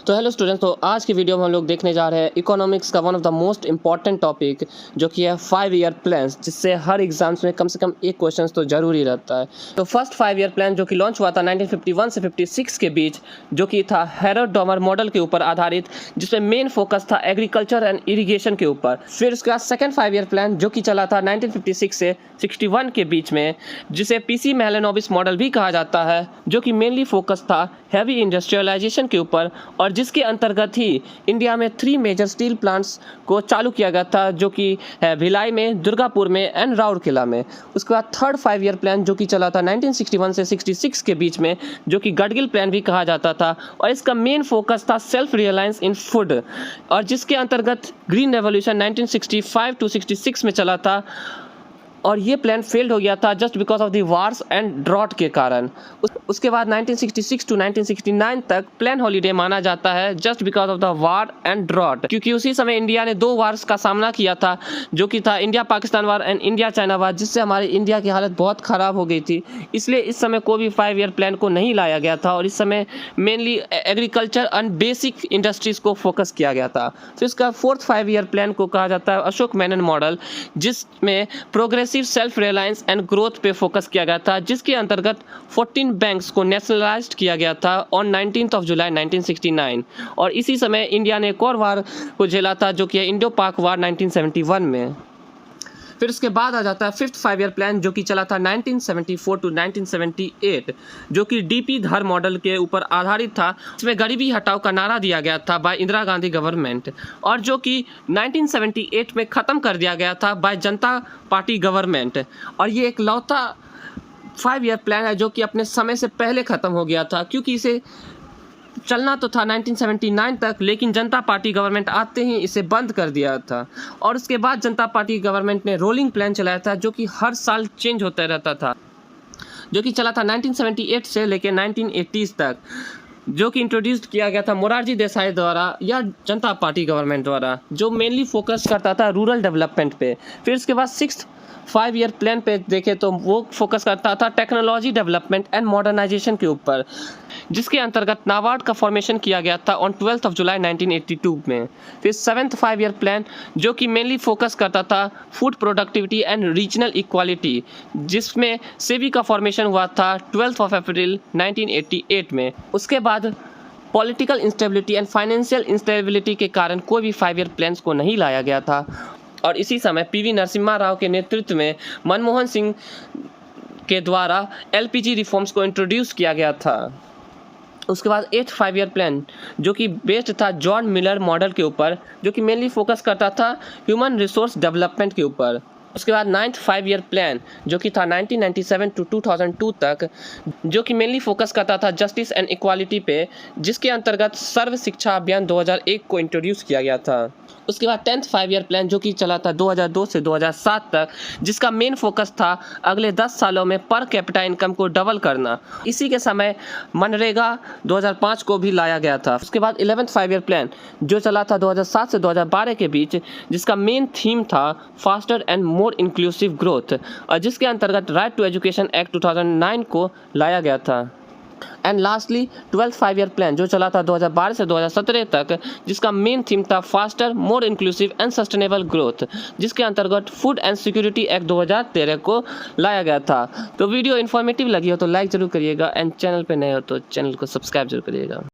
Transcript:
तो hello students, तो आज की वीडियो में हम लोग देखने जा रहे हैं इकोनॉमिक्स का one of the most important topic जो कि है 5 ईयर प्लान्स, जिससे हर एग्जाम्स में कम से कम एक क्वेश्चन तो जरूरी रहता है। तो फर्स्ट 5 ईयर प्लान जो कि लॉन्च हुआ था 1951 से 56 के बीच, जो कि था हेरोल्ड डॉमर मॉडल के ऊपर आधारित, जिसमें मेन फोकस था एग्रीकल्चर एंड इरीगेशन के ऊपर। फिर उसके बाद सेकेंड 5 ईयर प्लान जो कि चला था 1956 से 61 के बीच में, जिसे पीसी मैलेनोबिस मॉडल भी कहा जाता है, जो कि मेनली फोकस था हैवी इंडस्ट्रियलाइजेशन के ऊपर, और जिसके अंतर्गत ही इंडिया में 3 मेजर स्टील प्लांट्स को चालू किया गया था, जो कि है भिलाई में, दुर्गापुर में एंड राउरकेला में। उसके बाद थर्ड 5 ईयर प्लान जो कि चला था 1961 से 66 के बीच में, जो कि गडगिल प्लान भी कहा जाता था, और इसका मेन फोकस था सेल्फ रिलायंस इन फूड, और जिसके अंतर्गत ग्रीन रेवोल्यूशन 1965 टू 66 में चला था, और ये प्लान फेल्ड हो गया था just because of the wars and drought के कारण। उसके बाद 1966 टू 1969 तक प्लान हॉलीडे माना जाता है just because of the war and drought, क्योंकि उसी समय इंडिया ने 2 वार्स का सामना किया था, जो कि था India Pakistan war and India China war, जिससे हमारी इंडिया की हालत बहुत ख़राब हो गई थी। इसलिए इस समय कोई भी 5 ईयर प्लान को नहीं लाया गया था, और इस समय mainly agriculture and basic industries को फोकस किया गया था। फिर इसका फोर्थ 5 ईयर प्लान को कहा जाता है अशोक मेनन मॉडल, जिसमें progress self reliance and growth पे फोकस किया गया था, जिसके अंतर्गत 14 बैंक्स को नेशनलाइज्ड किया गया था ऑन 19 जुलाई 1969, और इसी समय इंडिया ने एक और वार को झेला था, जो कि इंडो पाक वार 1971 में। फिर उसके बाद आ जाता है फिफ्थ 5 ईयर प्लान जो कि चला था 1974 टू 1978, जो कि डीपी धर मॉडल के ऊपर आधारित था। इसमें गरीबी हटाओ का नारा दिया गया था बाय इंदिरा गांधी गवर्नमेंट, और जो कि 1978 में ख़त्म कर दिया गया था बाय जनता पार्टी गवर्नमेंट। और ये एक लौता 5 ईयर प्लान है जो कि अपने समय से पहले ख़त्म हो गया था, क्योंकि इसे चलना तो था 1979 तक, लेकिन जनता पार्टी गवर्नमेंट आते ही इसे बंद कर दिया था। और उसके बाद जनता पार्टी गवर्नमेंट ने रोलिंग प्लान चलाया था, जो कि हर साल चेंज होता रहता था, जो कि चला था 1978 से लेकर 1980s तक, जो कि इंट्रोड्यूस किया गया था मोरारजी देसाई द्वारा या जनता पार्टी गवर्नमेंट द्वारा, जो मेनली फोकस करता था रूरल डेवलपमेंट पे। फिर उसके बाद सिक्स्थ 5 ईयर प्लान पे देखें तो वो फोकस करता था टेक्नोलॉजी डेवलपमेंट एंड मॉडर्नाइजेशन के ऊपर, जिसके अंतर्गत नाबार्ड का फॉर्मेशन किया गया था ऑन 12 जुलाई 1982 में। फिर 7th 5 ईयर प्लान जो कि मेनली फोकस करता था food productivity and regional equality, जिसमें सेबी का फॉर्मेशन हुआ था 12 अप्रैल 1988 में। उसके बाद political instability and financial instability के कारण कोई भी 5 ईयर प्लान्स को नहीं लाया गया था, और इसी समय पीवी नरसिम्हा राव के नेतृत्व में मनमोहन सिंह के द्वारा एलपीजी रिफॉर्म्स को इंट्रोड्यूस किया गया था। उसके बाद 8th 5 ईयर प्लान जो कि बेस्ड था जॉन मिलर मॉडल के ऊपर, जो कि मेनली फोकस करता था ह्यूमन रिसोर्स डेवलपमेंट के ऊपर। उसके बाद 9th 5 ईयर प्लान जो कि था 1997 टू 2002 तक, जो कि मेनली फोकस करता था जस्टिस एंड इक्वालिटी पे, जिसके अंतर्गत सर्व शिक्षा अभियान 2001 को इंट्रोड्यूस किया गया था। उसके बाद 10th 5 ईयर प्लान जो कि चला था 2002 से 2007 तक, जिसका मेन फोकस था अगले 10 सालों में पर कैपिटा इनकम को डबल करना। इसी के समय मनरेगा 2005 को भी लाया गया था। उसके बाद 11th 5 ईयर प्लान जो चला था 2007 से 2012 के बीच, जिसका मेन थीम था faster and more inclusive growth, और जिसके अंतर्गत राइट टू एजुकेशन एक्ट 2009 को लाया गया था। And lastly 12th 5 year plan जो चला था 2012 से 2017 तक, जिसका मेन थीम था faster more inclusive and sustainable growth, जिसके अंतर्गत फूड एंड सिक्योरिटी एक्ट 2013 को लाया गया था। तो वीडियो इन्फॉर्मेटिव लगी हो तो लाइक जरूर करिएगा, एंड चैनल पे नए हो तो चैनल को सब्सक्राइब जरूर करिएगा।